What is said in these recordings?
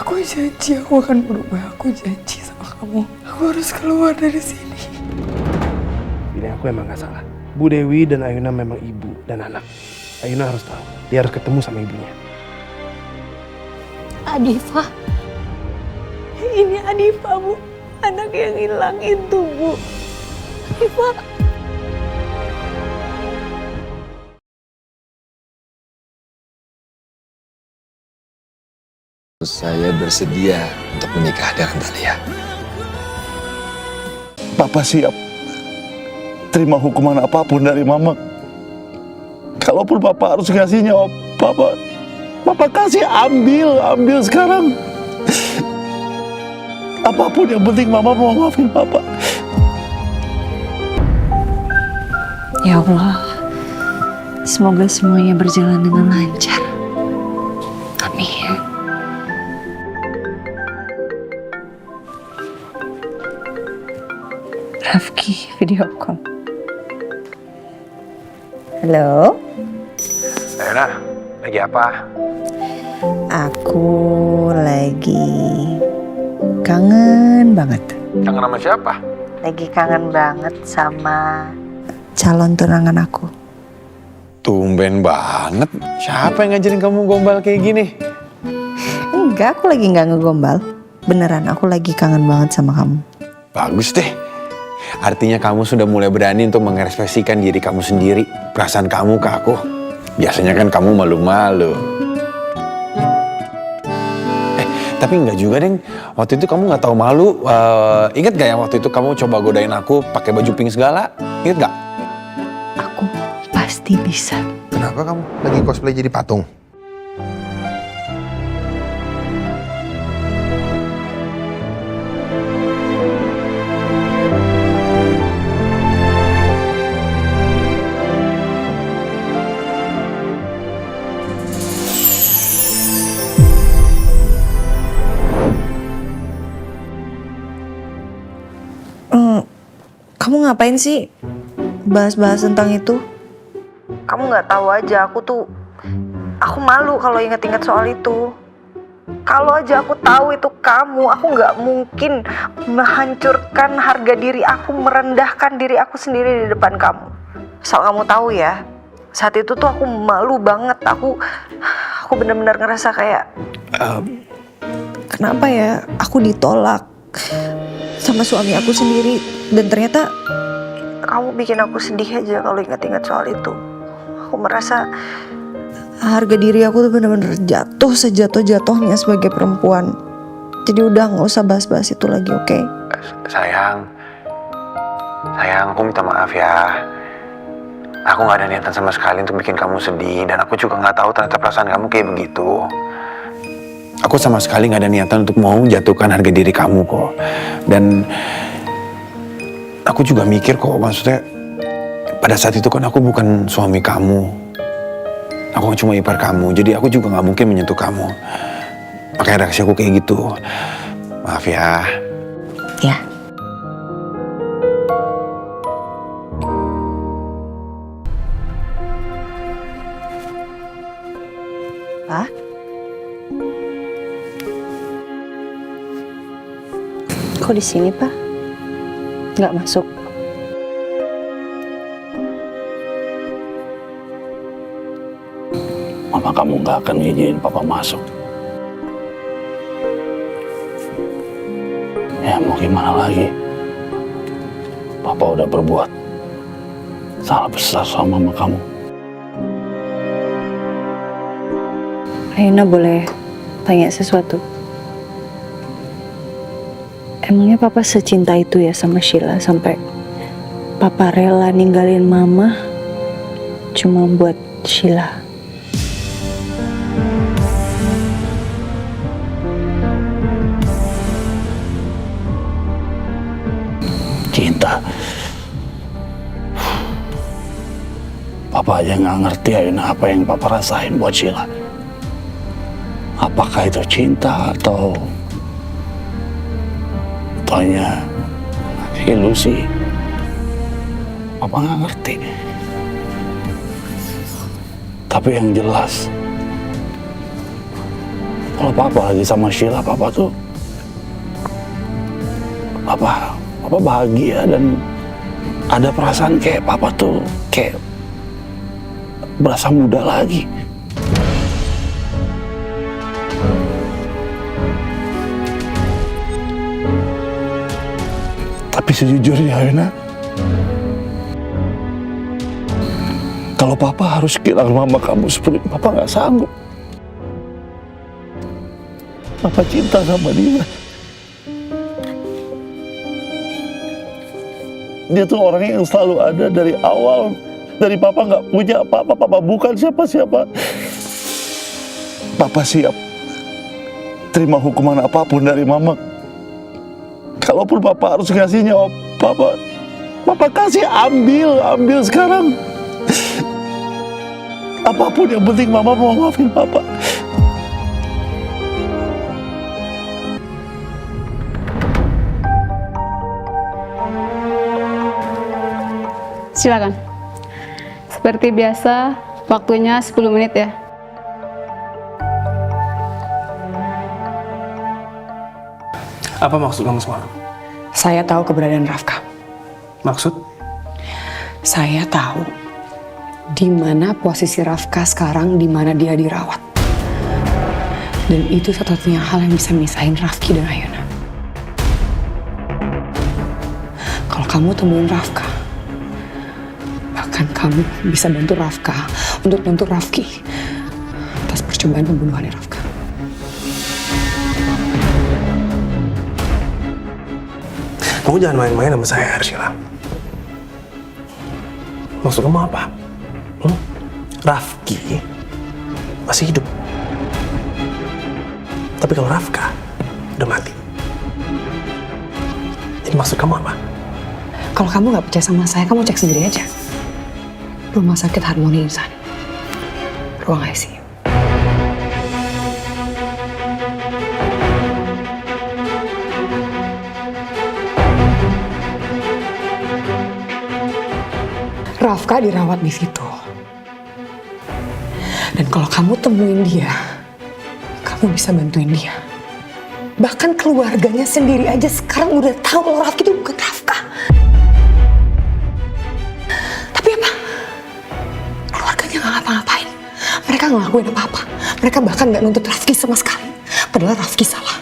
Aku janji aku akan berubah. Aku janji sama kamu. Aku harus keluar dari sini. Ini aku emang gak salah. Bu Dewi dan Ayuna memang ibu dan anak. Ayuna harus tahu. Dia harus ketemu sama ibunya. Adifa. Ini Adifa, Bu. Anak yang hilang itu, Bu. Adifa. Saya bersedia untuk menikah dengan Thalia. Papa siap terima hukuman apapun dari Mama. Kalaupun Papa harus ngasihnya, Papa kasih, ambil sekarang. Apapun yang penting Mama mau maafin Papa. Ya Allah, semoga semuanya berjalan dengan lancar. Amin. Rafki video call. Halo. Ayuna, lagi apa? Aku lagi kangen banget. Kangen sama siapa? Lagi kangen banget sama calon tunangan aku. Tumben banget. Siapa yang ngajarin kamu gombal kayak gini? Enggak, aku lagi nggak ngegombal. Beneran, aku lagi kangen banget sama kamu. Bagus deh. Artinya kamu sudah mulai berani untuk mengekspresikan diri kamu sendiri. Perasaan kamu ke aku. Biasanya kan kamu malu-malu. Tapi enggak juga, Deng. Waktu itu kamu nggak tahu malu. Ingat gak yang waktu itu kamu coba godain aku pakai baju pink segala? Ingat gak? Aku pasti bisa. Kenapa kamu lagi cosplay jadi patung? Kamu ngapain sih bahas-bahas tentang itu? Kamu nggak tahu aja, aku malu kalau inget-inget soal itu. Kalau aja aku tahu itu kamu, aku nggak mungkin menghancurkan harga diri aku, merendahkan diri aku sendiri di depan kamu. Asal kamu tahu ya, saat itu tuh aku malu banget. Aku benar-benar ngerasa kayak kenapa ya aku ditolak sama suami aku sendiri, dan ternyata kamu bikin aku sedih aja kalau ingat-ingat soal itu. Aku merasa harga diri aku tuh benar-benar jatuh sejatuh-jatuhnya sebagai perempuan. Jadi udah nggak usah bahas-bahas itu lagi, oke? Sayang, aku minta maaf ya. Aku nggak ada niatan sama sekali untuk bikin kamu sedih, dan aku juga nggak tahu ternyata perasaan kamu kayak begitu. Aku sama sekali nggak ada niatan untuk mau jatuhkan harga diri kamu kok. Dan aku juga mikir kok, maksudnya pada saat itu kan aku bukan suami kamu. Aku cuma ipar kamu, jadi aku juga nggak mungkin menyentuh kamu. Makanya reaksi aku kayak gitu. Maaf ya. Ya. Pak? Kok di sini, Pak? Nggak masuk? Mama kamu nggak akan ngizinin Papa masuk. Ya mau gimana lagi? Papa udah berbuat salah besar sama mama kamu. Ayuna boleh tanya sesuatu? Emangnya Papa secinta itu ya sama Sheila sampai Papa rela ninggalin Mama cuma buat Sheila? Cinta. Papa aja nggak ngerti Ayuna apa yang Papa rasain buat Sheila. Apakah itu cinta atau hanya ilusi? Papa nggak ngerti. Tapi yang jelas Kalau papa lagi sama Sheila, papa tuh papa bahagia dan ada perasaan kayak papa tuh kayak berasa muda lagi. Tapi sejujurnya Ayana, kalau papa harus kehilangan mama kamu seperti itu, papa nggak sanggup. Papa cinta sama dia. Dia tuh orangnya yang selalu ada dari awal. Dari papa nggak punya apa-apa, papa bukan siapa-siapa. Papa siap terima hukuman apapun dari mama. Kalaupun papa harus ngasihnya, papa kasih, ambil sekarang. Apapun yang penting mama mau maafin papa. Silakan. Seperti biasa, waktunya 10 menit ya. Apa maksud kamu semalam? Saya tahu keberadaan Rafka. Maksud? Saya tahu di mana posisi Rafka sekarang, di mana dia dirawat. Dan itu satu-satunya hal yang bisa misahin Rafki dan Ayana. Kalau kamu temuin Rafka, bahkan kamu bisa bantu Rafka untuk nuntut Rafki atas percobaan pembunuhannya Rafka. Kamu jangan main-main sama saya, Arshila. Maksud kamu apa? Rafki masih hidup. Tapi kalau Rafka udah mati. Jadi maksud kamu apa? Kalau kamu nggak percaya sama saya, kamu cek sendiri aja. Rumah sakit Harmoni Insan, ruang ICU. Rafka dirawat di situ. Dan kalau kamu temuin dia, kamu bisa bantuin dia. Bahkan keluarganya sendiri aja sekarang udah tahu kalau Rafki itu bukan Rafka. Tapi apa? Keluarganya nggak ngapa-ngapain. Mereka nggak ngelakuin apa-apa. Mereka bahkan nggak nuntut Rafki sama sekali. Padahal Rafki salah.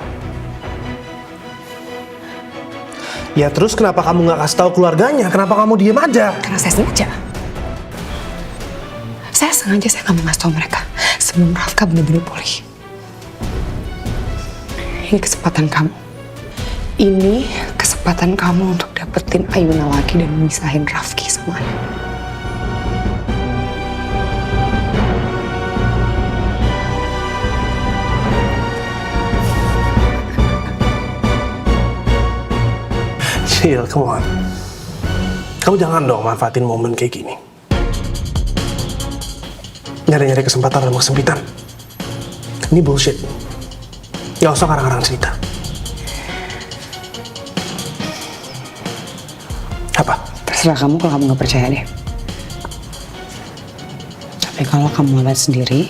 Ya terus kenapa kamu nggak kasih tahu keluarganya? Kenapa kamu diem aja? Karena saya sengaja. Saya nggak mau ngasih tahu mereka sebelum Rafka benar-benar pulih. Ini kesempatan kamu. Ini kesempatan kamu untuk dapetin Ayuna lagi dan misahin Rafki sama Ayuna. Cil, come on. Kamu jangan dong manfaatin momen kayak gini. Nyari-nyari kesempatan dalam kesempitan. Ini bullshit. Gak usah karang-karang cerita. Apa? Terserah kamu kalau kamu nggak percaya deh. Tapi kalau kamu lihat sendiri,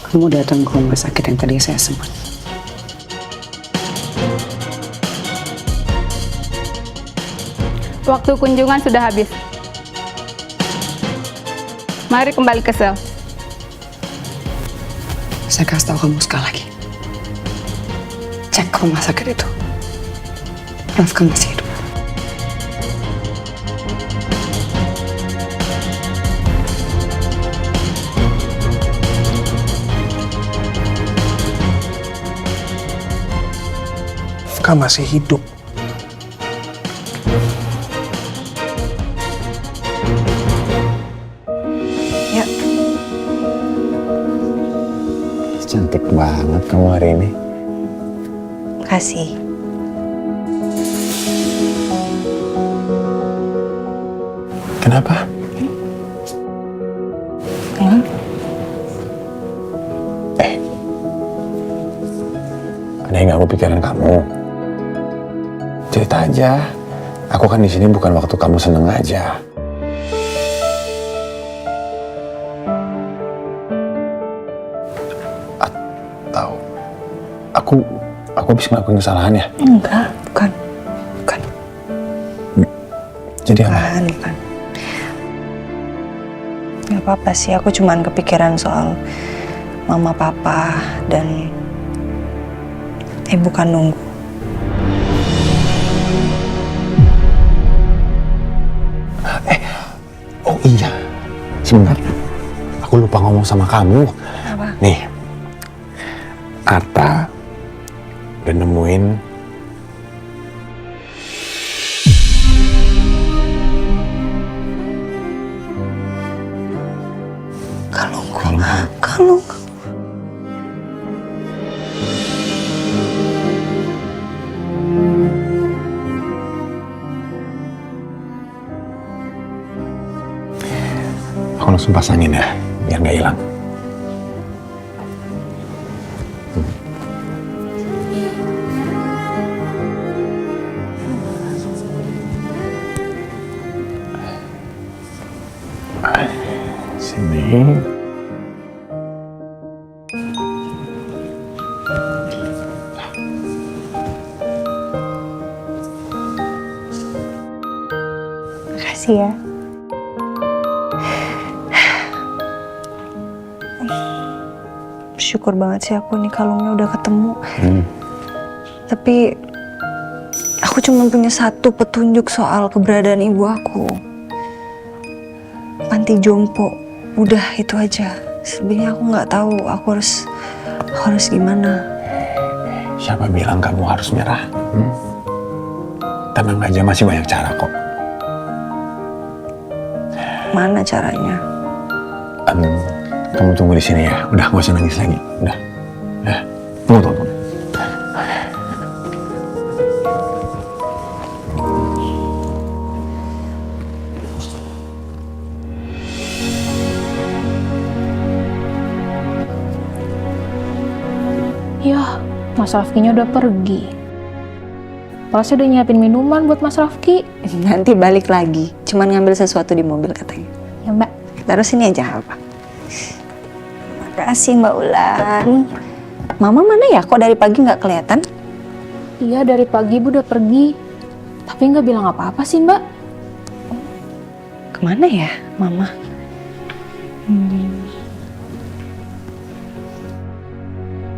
kamu datang ke rumah sakit yang tadi saya sebut. Waktu kunjungan sudah habis. Mari kembali ke sel. Saya kasih tahu kamu sekali lagi. Cek ke rumah sakit itu. Rafka masih hidup. Rafka masih hidup. Ya, Cantik banget kamu hari ini. makasih. Kenapa? Ada yang gak kepikiran kamu? Cerita aja. Aku kan di sini bukan waktu kamu seneng aja. aku habis ngelakuin kesalahan ya? Enggak, bukan. Jadi apa? Bukan. Gak apa-apa sih, aku cuman kepikiran soal mama papa dan ibu kandungku. Oh iya, sebentar. Aku lupa ngomong sama kamu. Apa? Nih, Arta udah nemuin Kalung. aku langsung pasangin ya, biar nggak hilang. Sini. Makasih ya. Syukur banget sih aku nih kalungnya udah ketemu. Tapi aku cuma punya satu petunjuk soal keberadaan ibu aku. Panti jompo. Udah itu aja. Selebihnya aku nggak tahu aku harus gimana. Siapa bilang kamu harus nyerah? Tenang aja, masih banyak cara kok. Mana caranya? Kamu tunggu di sini ya. Udah, gak usah nangis lagi. Udah. Tunggu. Yah, Mas Rafkinya udah pergi. Saya udah nyiapin minuman buat Mas Rafki. Nanti balik lagi. Cuman ngambil sesuatu di mobil katanya. Ya Mbak. Taruh sini aja apa? Makasih Mbak Ulan. Mama mana ya? Kok dari pagi nggak kelihatan? Iya, dari pagi Ibu udah pergi. Tapi nggak bilang apa-apa sih Mbak. Kemana ya Mama?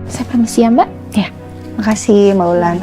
Saya permisi ya Mbak. Ya, makasih Mbak Ulan.